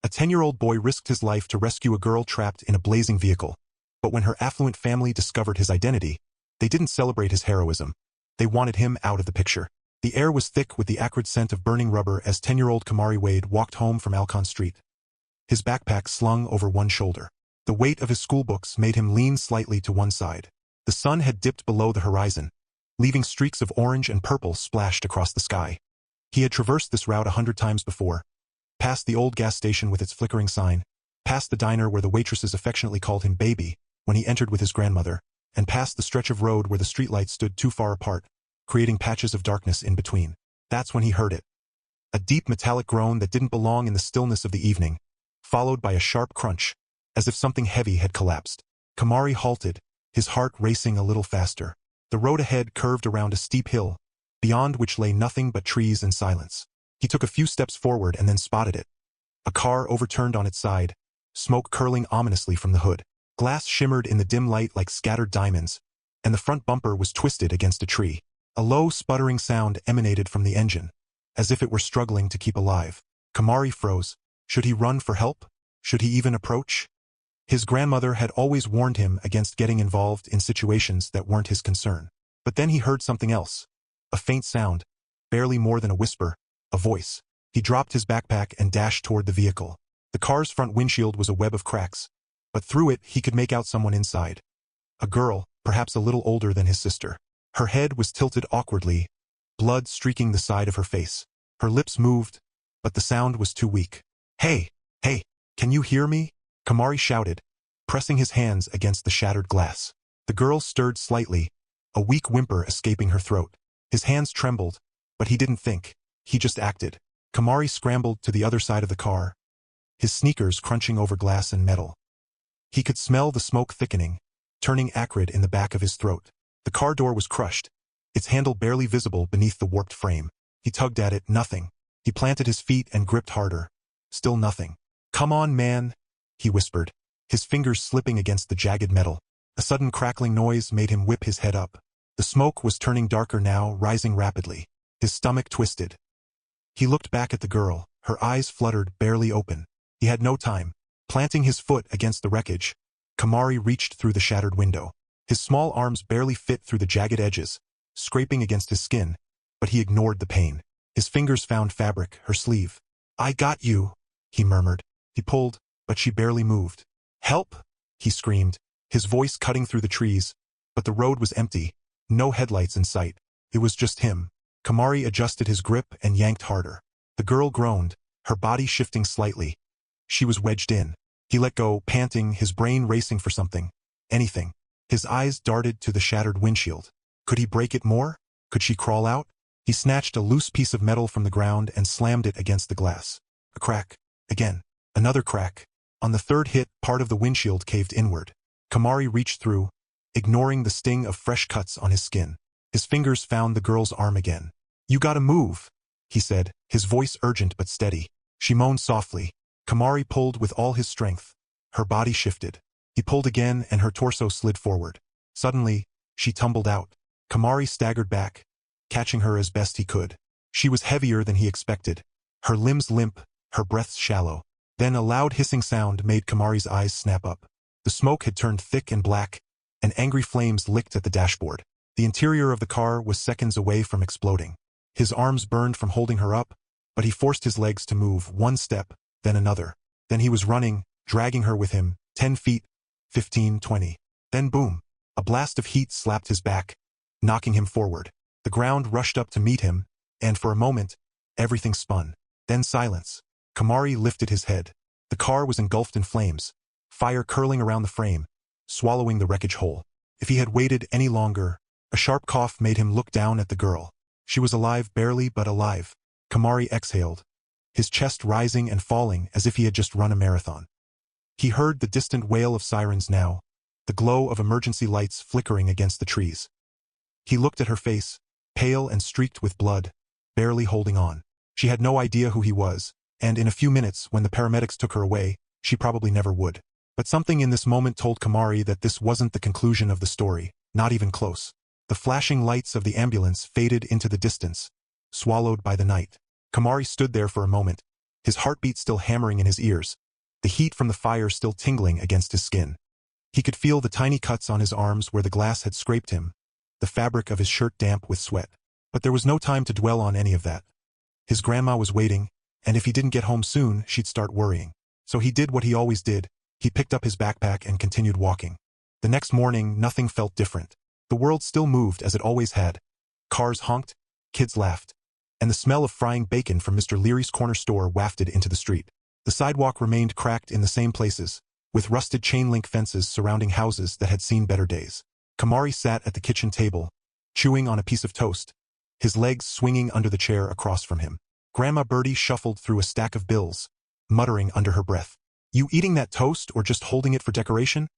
A 10-year-old boy risked his life to rescue a girl trapped in a blazing vehicle. But when her affluent family discovered his identity, they didn't celebrate his heroism. They wanted him out of the picture. The air was thick with the acrid scent of burning rubber as 10-year-old Kamari Wade walked home from Alcon Street. His backpack slung over one shoulder. The weight of his schoolbooks made him lean slightly to one side. The sun had dipped below the horizon, leaving streaks of orange and purple splashed across the sky. He had traversed this route 100 times before, past the old gas station with its flickering sign, past the diner where the waitresses affectionately called him baby when he entered with his grandmother, and past the stretch of road where the streetlights stood too far apart, creating patches of darkness in between. That's when he heard it. A deep metallic groan that didn't belong in the stillness of the evening, followed by a sharp crunch, as if something heavy had collapsed. Kamari halted, his heart racing a little faster. The road ahead curved around a steep hill, beyond which lay nothing but trees and silence. He took a few steps forward and then spotted it. A car overturned on its side, smoke curling ominously from the hood. Glass shimmered in the dim light like scattered diamonds, and the front bumper was twisted against a tree. A low, sputtering sound emanated from the engine, as if it were struggling to keep alive. Kamari froze. Should he run for help? Should he even approach? His grandmother had always warned him against getting involved in situations that weren't his concern. But then he heard something else. A faint sound, barely more than a whisper, a voice. He dropped his backpack and dashed toward the vehicle. The car's front windshield was a web of cracks, but through it he could make out someone inside. A girl, perhaps a little older than his sister. Her head was tilted awkwardly, blood streaking the side of her face. Her lips moved, but the sound was too weak. Hey, can you hear me? Kamari shouted, pressing his hands against the shattered glass. The girl stirred slightly, a weak whimper escaping her throat. His hands trembled, but he didn't think. He just acted. Kamari scrambled to the other side of the car, his sneakers crunching over glass and metal. He could smell the smoke thickening, turning acrid in the back of his throat. The car door was crushed, its handle barely visible beneath the warped frame. He tugged at it, nothing. He planted his feet and gripped harder. Still nothing. Come on, man, he whispered, his fingers slipping against the jagged metal. A sudden crackling noise made him whip his head up. The smoke was turning darker now, rising rapidly. His stomach twisted. He looked back at the girl, her eyes fluttered, barely open. He had no time. Planting his foot against the wreckage, Kamari reached through the shattered window. His small arms barely fit through the jagged edges, scraping against his skin, but he ignored the pain. His fingers found fabric, her sleeve. I got you, he murmured. He pulled, but she barely moved. Help, he screamed, his voice cutting through the trees, but the road was empty, no headlights in sight. It was just him. Kamari adjusted his grip and yanked harder. The girl groaned, her body shifting slightly. She was wedged in. He let go, panting, his brain racing for something. Anything. His eyes darted to the shattered windshield. Could he break it more? Could she crawl out? He snatched a loose piece of metal from the ground and slammed it against the glass. A crack. Again. Another crack. On the third hit, part of the windshield caved inward. Kamari reached through, ignoring the sting of fresh cuts on his skin. His fingers found the girl's arm again. You gotta move, he said, his voice urgent but steady. She moaned softly. Kamari pulled with all his strength. Her body shifted. He pulled again and her torso slid forward. Suddenly, she tumbled out. Kamari staggered back, catching her as best he could. She was heavier than he expected. Her limbs limp, her breaths shallow. Then a loud hissing sound made Kamari's eyes snap up. The smoke had turned thick and black, and angry flames licked at the dashboard. The interior of the car was seconds away from exploding. His arms burned from holding her up, but he forced his legs to move one step, then another. Then he was running, dragging her with him, 10 feet, 15, 20. Then boom, a blast of heat slapped his back, knocking him forward. The ground rushed up to meet him, and for a moment, everything spun. Then silence. Kamari lifted his head. The car was engulfed in flames, fire curling around the frame, swallowing the wreckage whole. If he had waited any longer, a sharp cough made him look down at the girl. She was alive, barely, but alive. Kamari exhaled, his chest rising and falling as if he had just run a marathon. He heard the distant wail of sirens now, the glow of emergency lights flickering against the trees. He looked at her face, pale and streaked with blood, barely holding on. She had no idea who he was, and in a few minutes, when the paramedics took her away, she probably never would. But something in this moment told Kamari that this wasn't the conclusion of the story, not even close. The flashing lights of the ambulance faded into the distance, swallowed by the night. Kamari stood there for a moment, his heartbeat still hammering in his ears, the heat from the fire still tingling against his skin. He could feel the tiny cuts on his arms where the glass had scraped him, the fabric of his shirt damp with sweat. But there was no time to dwell on any of that. His grandma was waiting, and if he didn't get home soon, she'd start worrying. So he did what he always did. He picked up his backpack and continued walking. The next morning, nothing felt different. The world still moved as it always had. Cars honked, kids laughed, and the smell of frying bacon from Mr. Leary's corner store wafted into the street. The sidewalk remained cracked in the same places, with rusted chain-link fences surrounding houses that had seen better days. Kamari sat at the kitchen table, chewing on a piece of toast, his legs swinging under the chair across from him. Grandma Birdie shuffled through a stack of bills, muttering under her breath. "You eating that toast or just holding it for decoration?"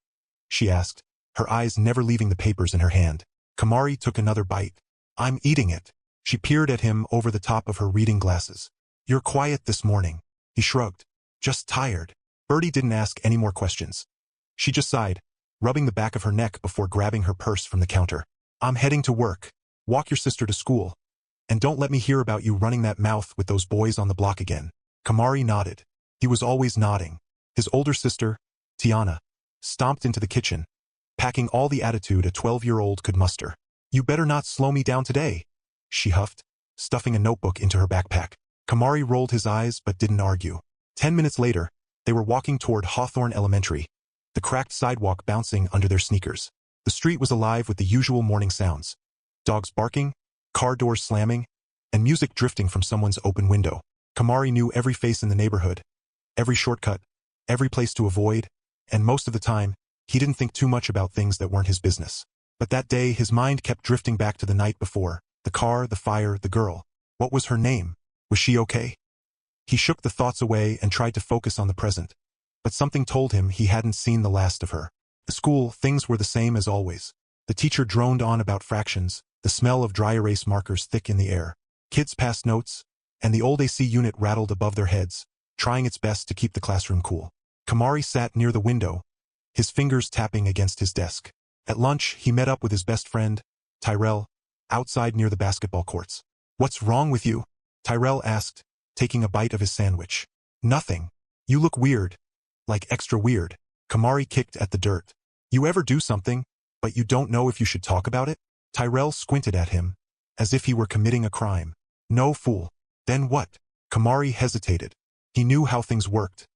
she asked, her eyes never leaving the papers in her hand. Kamari took another bite. "I'm eating it." She peered at him over the top of her reading glasses. "You're quiet this morning." He shrugged. "Just tired." Birdie didn't ask any more questions. She just sighed, rubbing the back of her neck before grabbing her purse from the counter. "I'm heading to work. Walk your sister to school. And don't let me hear about you running that mouth with those boys on the block again." Kamari nodded. He was always nodding. His older sister, Tiana, stomped into the kitchen, packing all the attitude a 12-year-old could muster. "You better not slow me down today," she huffed, stuffing a notebook into her backpack. Kamari rolled his eyes but didn't argue. 10 minutes later, they were walking toward Hawthorne Elementary, the cracked sidewalk bouncing under their sneakers. The street was alive with the usual morning sounds. Dogs barking, car doors slamming, and music drifting from someone's open window. Kamari knew every face in the neighborhood, every shortcut, every place to avoid, and most of the time, he didn't think too much about things that weren't his business. But that day, his mind kept drifting back to the night before, the car, the fire, the girl. What was her name? Was she okay? He shook the thoughts away and tried to focus on the present. But something told him he hadn't seen the last of her. At school, things were the same as always. The teacher droned on about fractions, the smell of dry erase markers thick in the air. Kids passed notes, and the old AC unit rattled above their heads, trying its best to keep the classroom cool. Kamari sat near the window, his fingers tapping against his desk. At lunch, he met up with his best friend, Tyrell, outside near the basketball courts. "What's wrong with you?" Tyrell asked, taking a bite of his sandwich. "Nothing. You look weird. Like extra weird." Kamari kicked at the dirt. "You ever do something, but you don't know if you should talk about it?" Tyrell squinted at him, as if he were committing a crime. "No, fool." "Then what?" Kamari hesitated. He knew how things worked.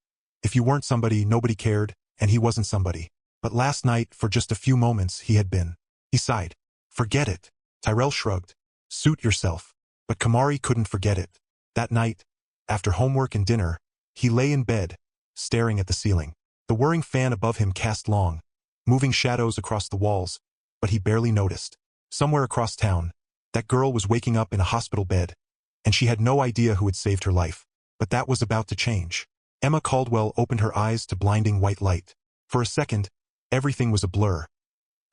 If you weren't somebody, nobody cared, and he wasn't somebody. But last night, for just a few moments, he had been. He sighed. "Forget it." Tyrell shrugged. "Suit yourself." But Kamari couldn't forget it. That night, after homework and dinner, he lay in bed, staring at the ceiling. The whirring fan above him cast long, moving shadows across the walls, but he barely noticed. Somewhere across town, that girl was waking up in a hospital bed, and she had no idea who had saved her life. But that was about to change. Emma Caldwell opened her eyes to blinding white light. For a second, everything was a blur.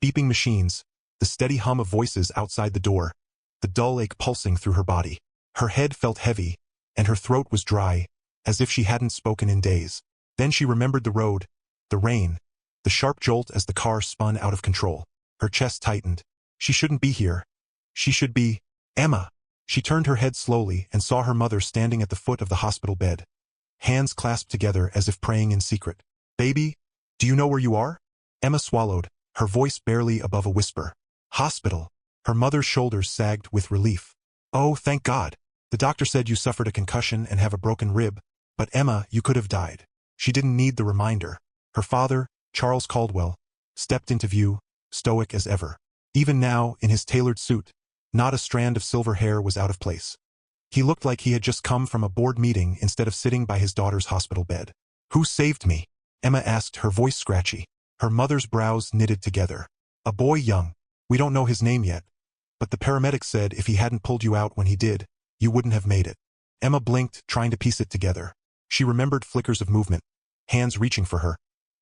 Beeping machines, the steady hum of voices outside the door, the dull ache pulsing through her body. Her head felt heavy, and her throat was dry, as if she hadn't spoken in days. Then she remembered the road, the rain, the sharp jolt as the car spun out of control. Her chest tightened. She shouldn't be here. She should be... Emma! She turned her head slowly and saw her mother standing at the foot of the hospital bed, hands clasped together as if praying in secret. "Baby, do you know where you are?" Emma swallowed, her voice barely above a whisper. "Hospital." Her mother's shoulders sagged with relief. "Oh, thank God. The doctor said you suffered a concussion and have a broken rib, but Emma, you could have died." She didn't need the reminder. Her father, Charles Caldwell, stepped into view, stoic as ever. Even now, in his tailored suit, not a strand of silver hair was out of place. He looked like he had just come from a board meeting instead of sitting by his daughter's hospital bed. "Who saved me?" Emma asked, her voice scratchy. Her mother's brows knitted together. "A boy young. We don't know his name yet. But the paramedic said if he hadn't pulled you out when he did, you wouldn't have made it." Emma blinked, trying to piece it together. She remembered flickers of movement, hands reaching for her,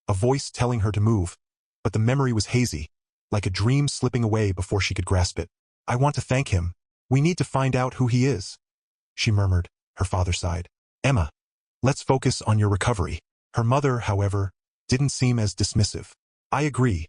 a voice telling her to move, but the memory was hazy, like a dream slipping away before she could grasp it. "I want to thank him. We need to find out who he is," she murmured. Her father sighed. "Emma, let's focus on your recovery." Her mother, however, didn't seem as dismissive. "I agree.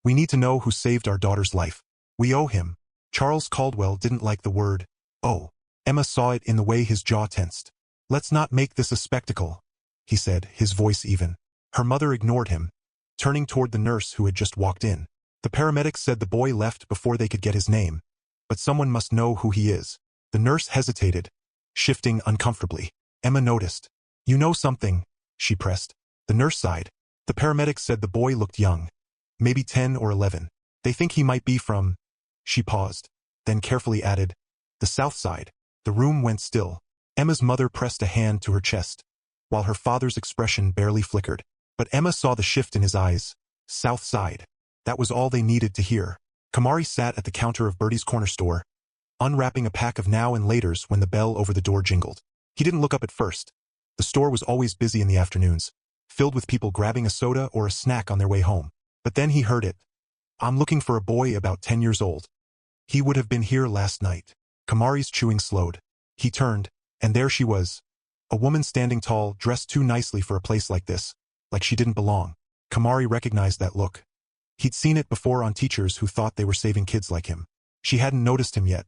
We need to know who saved our daughter's life. We owe him." Charles Caldwell didn't like the word, "oh." Emma saw it in the way his jaw tensed. Let's not make this a spectacle, he said, his voice even. Her mother ignored him, turning toward the nurse who had just walked in. The paramedics said the boy left before they could get his name, but someone must know who he is. The nurse hesitated, shifting uncomfortably. Emma noticed. You know something, she pressed. The nurse sighed. The paramedics said the boy looked young, maybe 10 or 11. They think he might be from... She paused, then carefully added, the south side. The room went still. Emma's mother pressed a hand to her chest, while her father's expression barely flickered. But Emma saw the shift in his eyes. South side. That was all they needed to hear. Kamari sat at the counter of Bertie's corner store, unwrapping a pack of now and laters when the bell over the door jingled. He didn't look up at first. The store was always busy in the afternoons, filled with people grabbing a soda or a snack on their way home. But then he heard it. I'm looking for a boy about 10 years old. He would have been here last night. Kamari's chewing slowed. He turned, and there she was. A woman standing tall, dressed too nicely for a place like this, like she didn't belong. Kamari recognized that look. He'd seen it before on teachers who thought they were saving kids like him. She hadn't noticed him yet,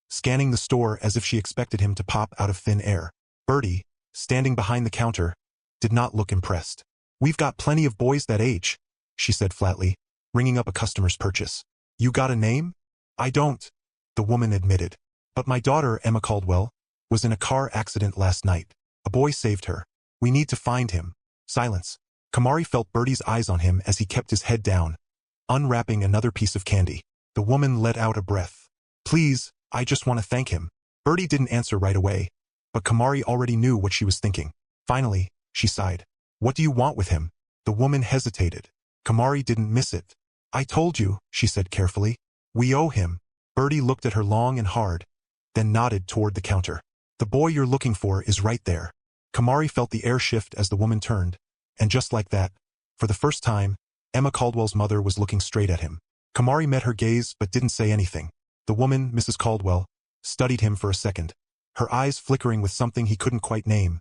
scanning the store as if she expected him to pop out of thin air. Bertie, standing behind the counter, did not look impressed. We've got plenty of boys that age, she said flatly, ringing up a customer's purchase. You got a name? I don't, the woman admitted. But my daughter, Emma Caldwell, was in a car accident last night. A boy saved her. We need to find him. Silence. Kamari felt Bertie's eyes on him as he kept his head down, unwrapping another piece of candy. The woman let out a breath. Please, I just want to thank him. Bertie didn't answer right away, but Kamari already knew what she was thinking. Finally, she sighed. What do you want with him? The woman hesitated. Kamari didn't miss it. I told you, she said carefully. We owe him. Bertie looked at her long and hard, then nodded toward the counter. The boy you're looking for is right there. Kamari felt the air shift as the woman turned, and just like that, for the first time, Emma Caldwell's mother was looking straight at him. Kamari met her gaze but didn't say anything. The woman, Mrs. Caldwell, studied him for a second, her eyes flickering with something he couldn't quite name.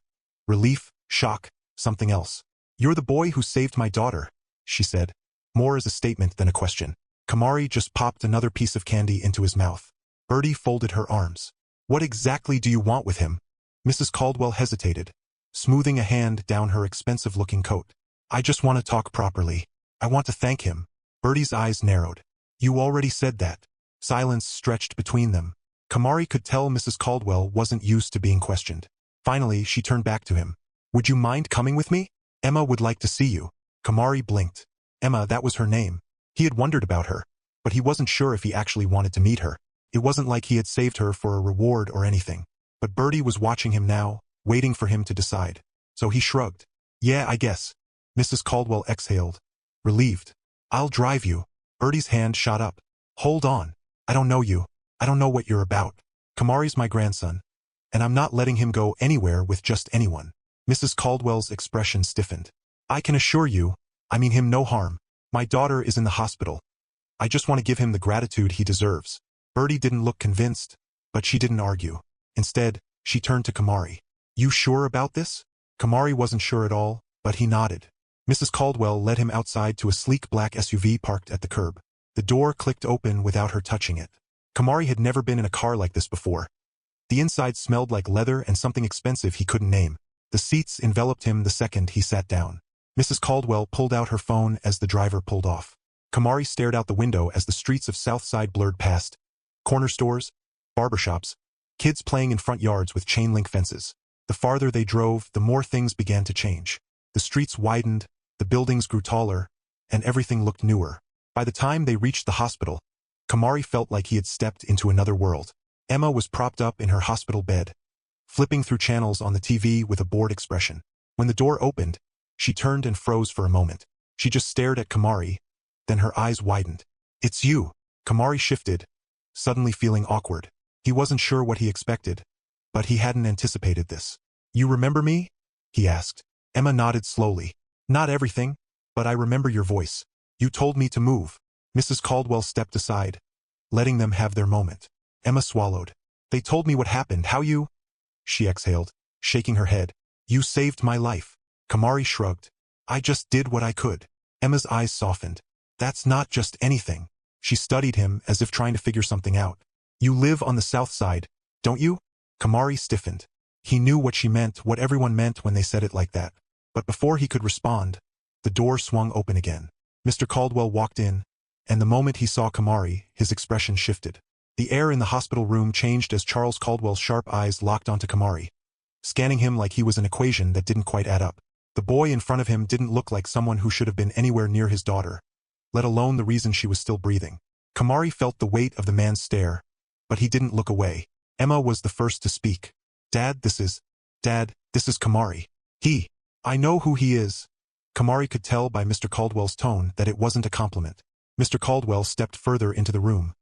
Relief, shock, something else. You're the boy who saved my daughter, she said, more as a statement than a question. Kamari just popped another piece of candy into his mouth. Bertie folded her arms. What exactly do you want with him? Mrs. Caldwell hesitated, smoothing a hand down her expensive-looking coat. I just want to talk properly. I want to thank him. Bertie's eyes narrowed. You already said that. Silence stretched between them. Kamari could tell Mrs. Caldwell wasn't used to being questioned. Finally, she turned back to him. Would you mind coming with me? Emma would like to see you. Kamari blinked. Emma, that was her name. He had wondered about her, but he wasn't sure if he actually wanted to meet her. It wasn't like he had saved her for a reward or anything. But Bertie was watching him now, waiting for him to decide. So he shrugged. Yeah, I guess. Mrs. Caldwell exhaled, relieved. I'll drive you. Bertie's hand shot up. Hold on. I don't know you. I don't know what you're about. Kamari's my grandson, and I'm not letting him go anywhere with just anyone. Mrs. Caldwell's expression stiffened. I can assure you, I mean him no harm. My daughter is in the hospital. I just want to give him the gratitude he deserves. Bertie didn't look convinced, but she didn't argue. Instead, she turned to Kamari. You sure about this? Kamari wasn't sure at all, but he nodded. Mrs. Caldwell led him outside to a sleek black SUV parked at the curb. The door clicked open without her touching it. Kamari had never been in a car like this before. The inside smelled like leather and something expensive he couldn't name. The seats enveloped him the second he sat down. Mrs. Caldwell pulled out her phone as the driver pulled off. Kamari stared out the window as the streets of Southside blurred past. Corner stores, barbershops, kids playing in front yards with chain-link fences. The farther they drove, the more things began to change. The streets widened, the buildings grew taller, and everything looked newer. By the time they reached the hospital, Kamari felt like he had stepped into another world. Emma was propped up in her hospital bed, flipping through channels on the TV with a bored expression. When the door opened, she turned and froze for a moment. She just stared at Kamari, then her eyes widened. It's you. Kamari shifted, suddenly feeling awkward. He wasn't sure what he expected, but he hadn't anticipated this. You remember me? He asked. Emma nodded slowly. Not everything, but I remember your voice. You told me to move. Mrs. Caldwell stepped aside, letting them have their moment. Emma swallowed. They told me what happened, how you... She exhaled, shaking her head. You saved my life. Kamari shrugged. I just did what I could. Emma's eyes softened. That's not just anything. She studied him as if trying to figure something out. You live on the south side, don't you? Kamari stiffened. He knew what she meant, what everyone meant when they said it like that. But before he could respond, the door swung open again. Mr. Caldwell walked in, and the moment he saw Kamari, his expression shifted. The air in the hospital room changed as Charles Caldwell's sharp eyes locked onto Kamari, scanning him like he was an equation that didn't quite add up. The boy in front of him didn't look like someone who should have been anywhere near his daughter, let alone the reason she was still breathing. Kamari felt the weight of the man's stare, but he didn't look away. Emma was the first to speak. Dad, this is Kamari. I know who he is. Kamari could tell by Mr. Caldwell's tone that it wasn't a compliment. Mr. Caldwell stepped further into the room,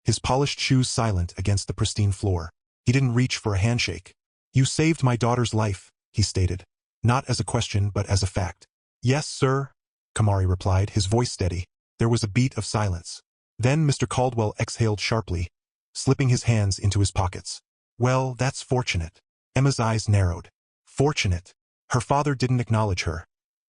his polished shoes silent against the pristine floor. He didn't reach for a handshake. You saved my daughter's life, he stated, not as a question but as a fact. Yes, sir, Kamari replied, his voice steady. There was a beat of silence. Then Mr. Caldwell exhaled sharply, slipping his hands into his pockets. Well, that's fortunate. Emma's eyes narrowed. Fortunate. Her father didn't acknowledge her.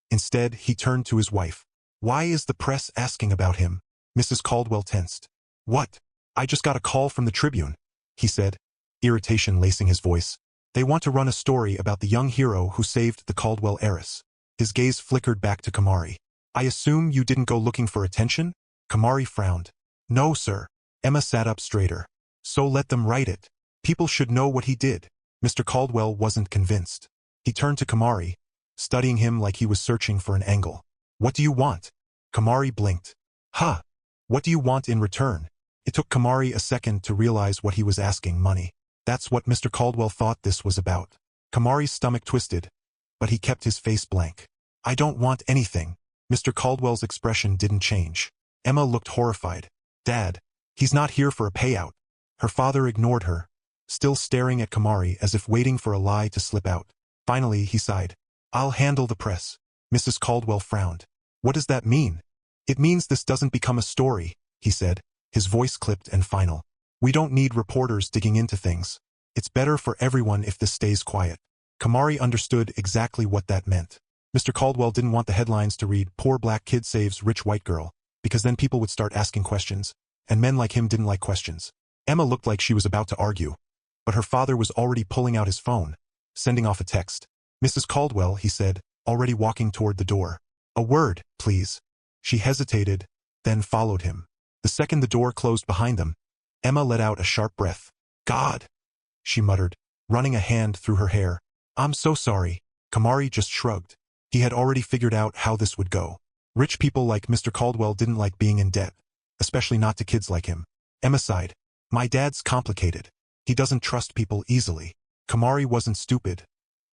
Instead, he turned to his wife. Why is the press asking about him? Mrs. Caldwell tensed. What? I just got a call from the Tribune, he said, irritation lacing his voice. They want to run a story about the young hero who saved the Caldwell heiress. His gaze flickered back to Kamari. I assume you didn't go looking for attention? Kamari frowned. No, sir. Emma sat up straighter. So let them write it. People should know what he did. Mr. Caldwell wasn't convinced. He turned to Kamari, studying him like he was searching for an angle. What do you want? Kamari blinked. Huh. What do you want in return? It took Kamari a second to realize what he was asking. Money. That's what Mr. Caldwell thought this was about. Kamari's stomach twisted, but he kept his face blank. I don't want anything. Mr. Caldwell's expression didn't change. Emma looked horrified. Dad, he's not here for a payout. Her father ignored her, still staring at Kamari as if waiting for a lie to slip out. Finally, he sighed. I'll handle the press. Mrs. Caldwell frowned. What does that mean? It means this doesn't become a story, he said, his voice clipped and final. We don't need reporters digging into things. It's better for everyone if this stays quiet. Kamari understood exactly what that meant. Mr. Caldwell didn't want the headlines to read, Poor Black Kid Saves Rich White Girl, because then people would start asking questions, and men like him didn't like questions. Emma looked like she was about to argue, but her father was already pulling out his phone, sending off a text. Mrs. Caldwell, he said, already walking toward the door. A word, please. She hesitated, then followed him. The second the door closed behind them, Emma let out a sharp breath. God, she muttered, running a hand through her hair. I'm so sorry. Kamari just shrugged. He had already figured out how this would go. Rich people like Mr. Caldwell didn't like being in debt, especially not to kids like him. Emma sighed. My dad's complicated. He doesn't trust people easily. Kamari wasn't stupid.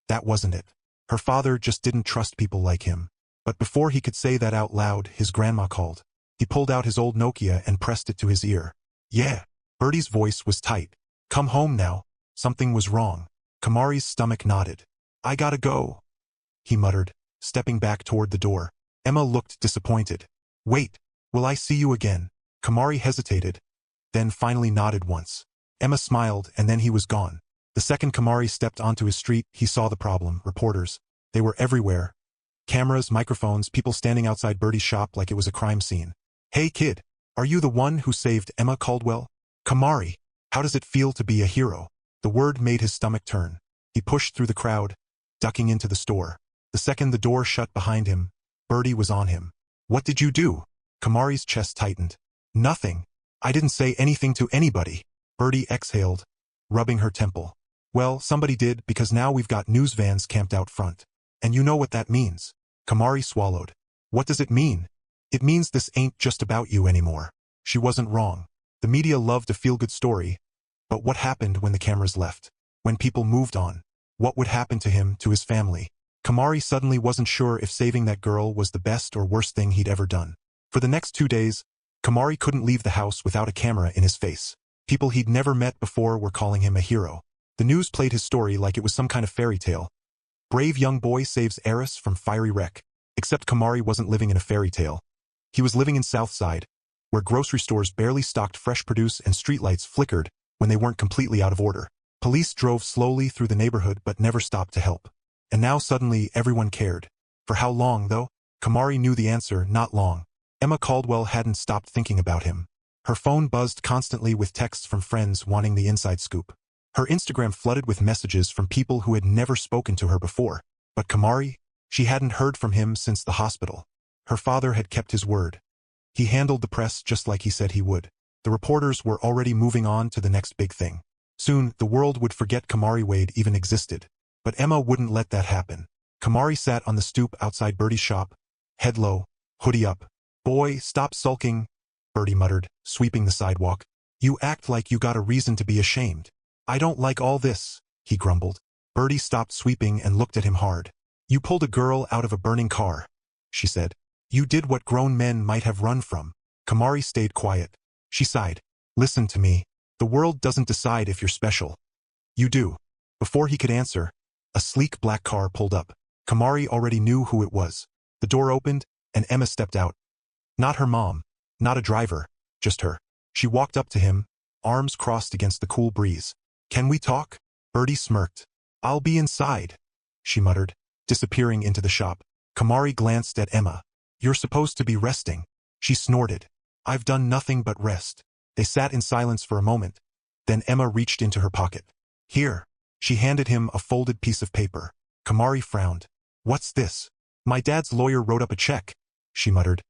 That wasn't it. Her father just didn't trust people like him. But before he could say that out loud, his grandma called. He pulled out his old Nokia and pressed it to his ear. Yeah. Bertie's voice was tight. Come home now. Something was wrong. Kamari's stomach nodded. I gotta go, he muttered, stepping back toward the door. Emma looked disappointed. Wait, will I see you again? Kamari hesitated, then finally nodded once. Emma smiled, and then he was gone. The second Kamari stepped onto his street, he saw the problem. Reporters. They were everywhere. Cameras, microphones, people standing outside Bertie's shop like it was a crime scene. Hey kid, are you the one who saved Emma Caldwell? Kamari, how does it feel to be a hero? The word made his stomach turn. He pushed through the crowd, ducking into the store. The second the door shut behind him, Bertie was on him. What did you do? Kamari's chest tightened. Nothing. I didn't say anything to anybody. Bertie exhaled, rubbing her temple. Well, somebody did, because now we've got news vans camped out front. And you know what that means. Kamari swallowed. What does it mean? It means this ain't just about you anymore. She wasn't wrong. The media loved a feel-good story. But what happened when the cameras left? When people moved on? What would happen to him, to his family? Kamari suddenly wasn't sure if saving that girl was the best or worst thing he'd ever done. For the next 2 days, Kamari couldn't leave the house without a camera in his face. People he'd never met before were calling him a hero. The news played his story like it was some kind of fairy tale. Brave young boy saves heiress from fiery wreck. Except Kamari wasn't living in a fairy tale. He was living in Southside, where grocery stores barely stocked fresh produce and streetlights flickered when they weren't completely out of order. Police drove slowly through the neighborhood but never stopped to help. And now suddenly everyone cared. For how long, though? Kamari knew the answer, not long. Emma Caldwell hadn't stopped thinking about him. Her phone buzzed constantly with texts from friends wanting the inside scoop. Her Instagram flooded with messages from people who had never spoken to her before. But Kamari? She hadn't heard from him since the hospital. Her father had kept his word. He handled the press just like he said he would. The reporters were already moving on to the next big thing. Soon, the world would forget Kamari Wade even existed. But Emma wouldn't let that happen. Kamari sat on the stoop outside Bertie's shop, head low, hoodie up. "Boy, stop sulking," Bertie muttered, sweeping the sidewalk. "You act like you got a reason to be ashamed." "I don't like all this," he grumbled. Bertie stopped sweeping and looked at him hard. "You pulled a girl out of a burning car," she said. "You did what grown men might have run from." Kamari stayed quiet. She sighed. "Listen to me. The world doesn't decide if you're special. You do." Before he could answer, a sleek black car pulled up. Kamari already knew who it was. The door opened, and Emma stepped out. Not her mom, not a driver, just her. She walked up to him, arms crossed against the cool breeze. "Can we talk?" Bertie smirked. "I'll be inside," she muttered, disappearing into the shop. Kamari glanced at Emma. "You're supposed to be resting." She snorted. "I've done nothing but rest." They sat in silence for a moment. Then Emma reached into her pocket. "Here." She handed him a folded piece of paper. Kamari frowned. "What's this?" "My dad's lawyer wrote up a check," she muttered.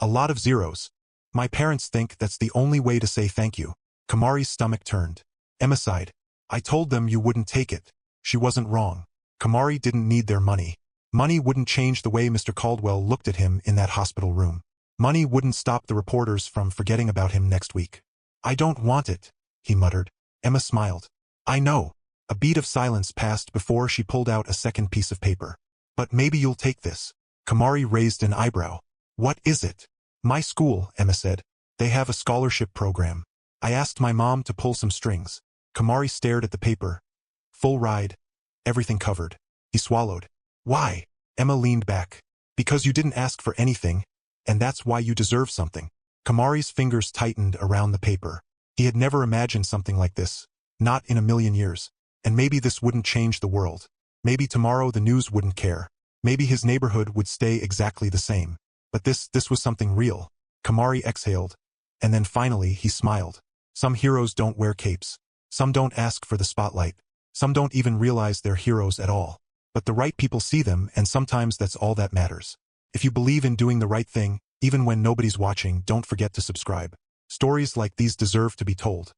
"A lot of zeros. My parents think that's the only way to say thank you." Kamari's stomach turned. Emma sighed. "I told them you wouldn't take it." She wasn't wrong. Kamari didn't need their money. Money wouldn't change the way Mr. Caldwell looked at him in that hospital room. Money wouldn't stop the reporters from forgetting about him next week. "I don't want it," he muttered. Emma smiled. "I know." A beat of silence passed before she pulled out a second piece of paper. "But maybe you'll take this." Kamari raised an eyebrow. "What is it?" "My school," Emma said. "They have a scholarship program. I asked my mom to pull some strings." Kamari stared at the paper. "Full ride. Everything covered." He swallowed. "Why?" Emma leaned back. "Because you didn't ask for anything, and that's why you deserve something." Kamari's fingers tightened around the paper. He had never imagined something like this. Not in a million years. And maybe this wouldn't change the world. Maybe tomorrow the news wouldn't care. Maybe his neighborhood would stay exactly the same. But this was something real. Kamari exhaled. And then finally he smiled. Some heroes don't wear capes. Some don't ask for the spotlight. Some don't even realize they're heroes at all. But the right people see them, and sometimes that's all that matters. If you believe in doing the right thing, even when nobody's watching, don't forget to subscribe. Stories like these deserve to be told.